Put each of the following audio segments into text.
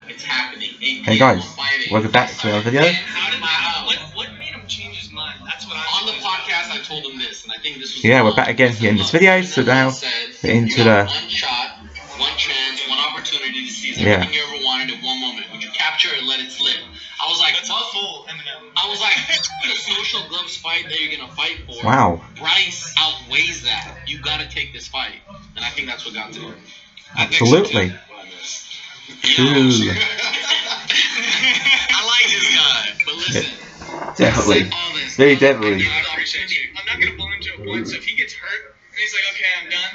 It's happening. Hey guys, welcome back to another video. What made him change his mind? That's what on the podcast I told him this, and I think this was we're back again here in this video. So now we're into the one shot, one chance, one opportunity to seize everything you ever wanted in one moment. Would you capture it and let it slip? I was like, that's full Eminem. I was like, the social gloves fight that you're gonna fight for. Wow. Bryce outweighs that. You gotta take this fight, and I think that's what got to him. Absolutely. Cool. I like this guy, but listen. Definitely. Very definitely. I appreciate you. I'm not gonna blow him to a point, so if he gets hurt and he's like, okay, I'm done,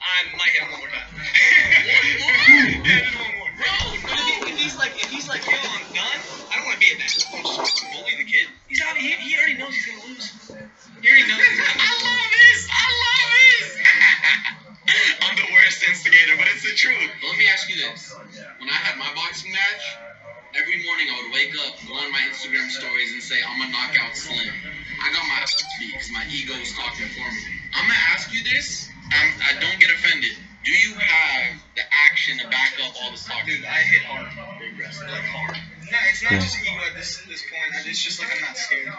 I might hit him one more time. Just one more. Bro, if he's like, yo, I'm done, I don't want to be a bad just bully the kid. He's out. He already knows he's gonna lose. He already knows he's gonna lose. I love this. I'm the worst instigator, but it's the truth. But let me ask you this. When I had my boxing match, every morning I would wake up, go on my Instagram stories and say, I'm gonna knock out Slim. I got my ass beat because my ego is talking for me. I'm gonna ask you this. I don't get offended. Do you have the action to back up all this talk? Dude, I hit hard. Like hard. No, it's not just ego at this point. It's just like I'm not scared.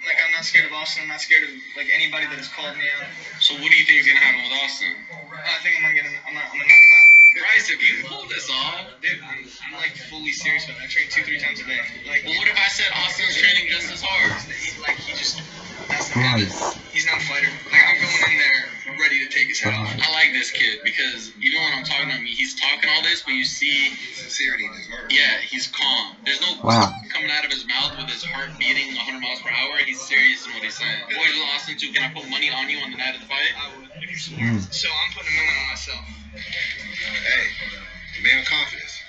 Like I'm not scared of Austin. I'm not scared of like anybody that has called me out. So what do you think is gonna happen with Austin? I think I'm gonna knock him out. Bryce, if you pull this off, dude, I'm like fully serious about it. I train 2-3 times a day. Like, well, what if I said Austin's training just as hard? That's not he's not a fighter. Like I'm going in there ready to take his head off. I like this kid because even when I'm talking to him, he's talking all this, but you see sincerity in his heart. Yeah, he's calm. There's no coming out of his mouth with his heart beating 100 miles per hour. He's serious in what he's saying. Boys with Austin too. Can I put money on you on the night of the fight? I would. If you're smart. So I'm putting $1 million on myself. Hey, the man with confidence.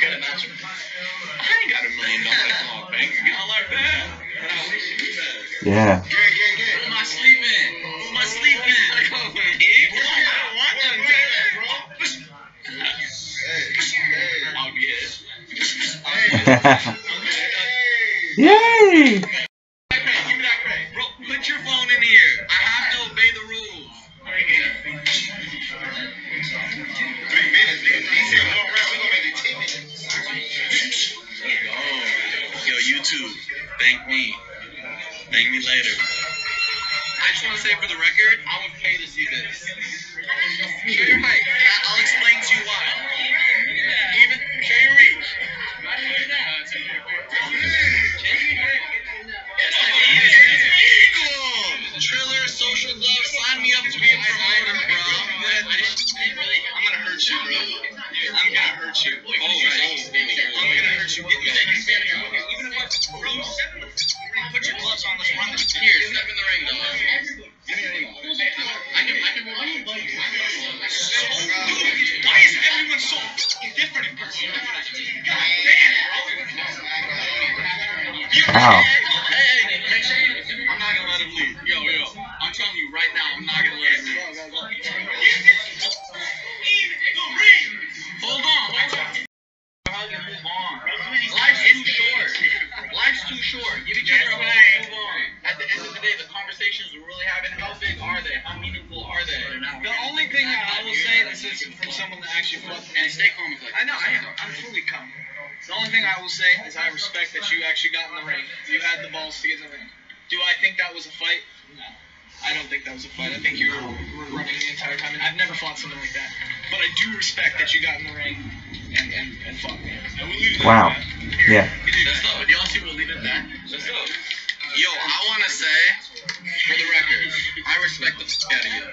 Got a match. I ain't got $1 million in my bank account like that. But I wish you could. Yeah. Who am I sleeping? Who am I sleeping? Like, oh, he? I don't want them to bro. I'll be hit. Yay! Give me that crate. Bro, put your phone in here. I have to obey the rules. 3 minutes, nigga. He said more rap. We're gonna make it 10 minutes. Yo, YouTube, thank me. Thank me later. I just want to say for the record, I would pay to see this. Show your height. I'll explain to you why. Even show your reach. It's equal. Triller, social gloves, sign me up to be a promoter, bro. I'm gonna hurt you, bro. I'm gonna hurt you. I'm gonna hurt you. Get me that. You stand here. Even if I, bro, put your gloves on. Let's run this. Here, step in the ring, though. I can run. Why is everyone so different in person? God damn, bro. Wow. Hey, make sure I'm not gonna let him leave. Yo, I'm telling you right now, I'm not gonna let him leave. Hold on. Move on. Life's too short. Life's too short. Give each other a hug and move on. At the end of the day, the conversations we're really having, how big are they? How meaningful are they? The only thing that I will say, this is from someone that actually fought and stay calm and collected. I know, I'm fully calm. The only thing I will say is I respect that you actually got in the ring. You had the balls to get in the ring. Do I think that was a fight? No. I don't think that was a fight. I think you were running the entire time. And I've never fought something like that. But I do respect that you got in the ring and fought. And we leave it wow. at that. Yeah. Let's go. Do y'all see we'll leave it at that? Let's go. Yo, I want to say, for the record, I respect the fuck out of you.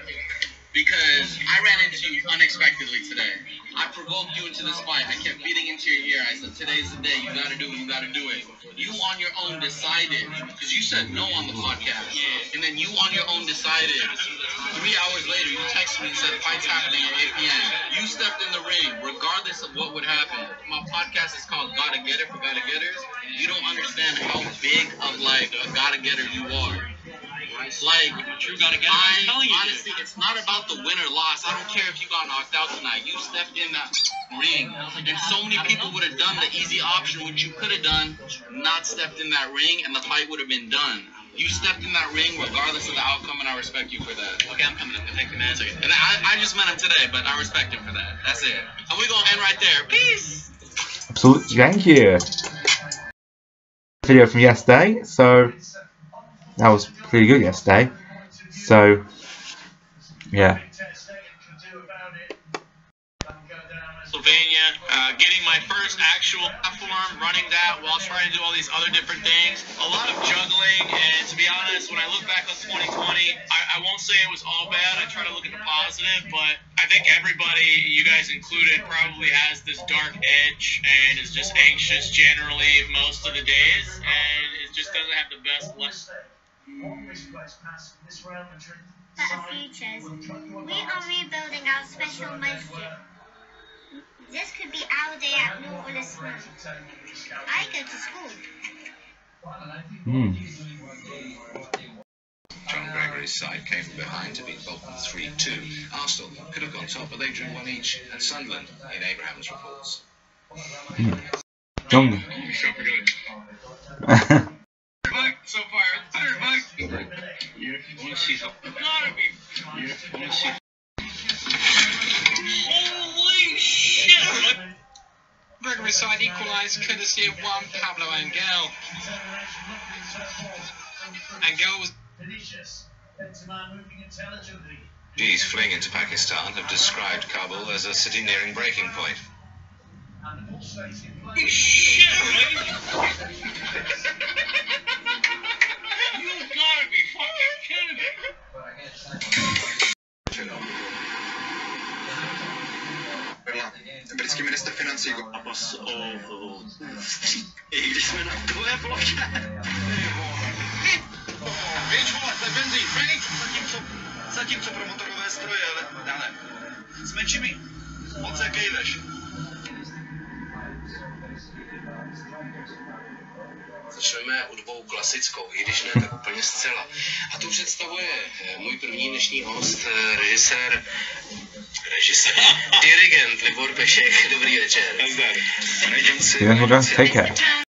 Because I ran into you unexpectedly today. I provoked you into this fight. I kept feeding into your ear. I said, today's the day. You gotta do it. You gotta do it. You on your own decided. Because you said no on the podcast. And then you on your own decided. 3 hours later, you texted me and said, fight's happening at 8 p.m. You stepped in the ring, regardless of what would happen. My podcast is called Gotta Get It for Gotta Getters. You don't understand how big of, like, a gotta getter you are. Like, True gotta get it. Honestly, it's not about the win or loss. I don't care if you got knocked out tonight. You stepped in that ring. And so many people would have done the easy option, which you could have done, not stepped in that ring, and the fight would have been done. You stepped in that ring regardless of the outcome, and I respect you for that. Okay, I'm coming up. Thank you, man. And I just met him today, but I respect him for that. That's it. And we're gonna end right there. Peace! Absolutely, thank you. Video from yesterday, so that was pretty good yesterday. So, yeah. Pennsylvania, getting my first actual platform, running that while trying to do all these other different things. A lot of juggling, and to be honest, when I look back on 2020, I won't say it was all bad. I try to look at the positive, but I think everybody, you guys included, probably has this dark edge and is just anxious generally most of the days, and it just doesn't have the best luck. Better futures. We are rebuilding our special masjid. This could be our day at Nurul Islam. I go to school. John Gregory's side came from behind to beat Bolton 3-2. Arsenal could have gone top, but they drew one each at Sunderland in Abraham's reports. John. So far, you want to see something? Gotta be. You want to see? Holy shit! Gregory's side equalised courtesy of one Pablo Angel. Angel was. G's fleeing into Pakistan have described Kabul as a city nearing breaking point. Holy shit! You gotta be fucking kidding me! Britský ministr financí Abbas i když jsme na dvojé ploše. Víš, vole, to je benzín, pryč! Zatímco pro motorové stroje, ale dále. S menšími. Moc se kejveš. Začneme hudbou klasickou, i když ne tak úplně zcela. A tu představuje můj první dnešní host, režisér, dirigent Libor Pešek. Dobrý večer. Nazdar. Take care.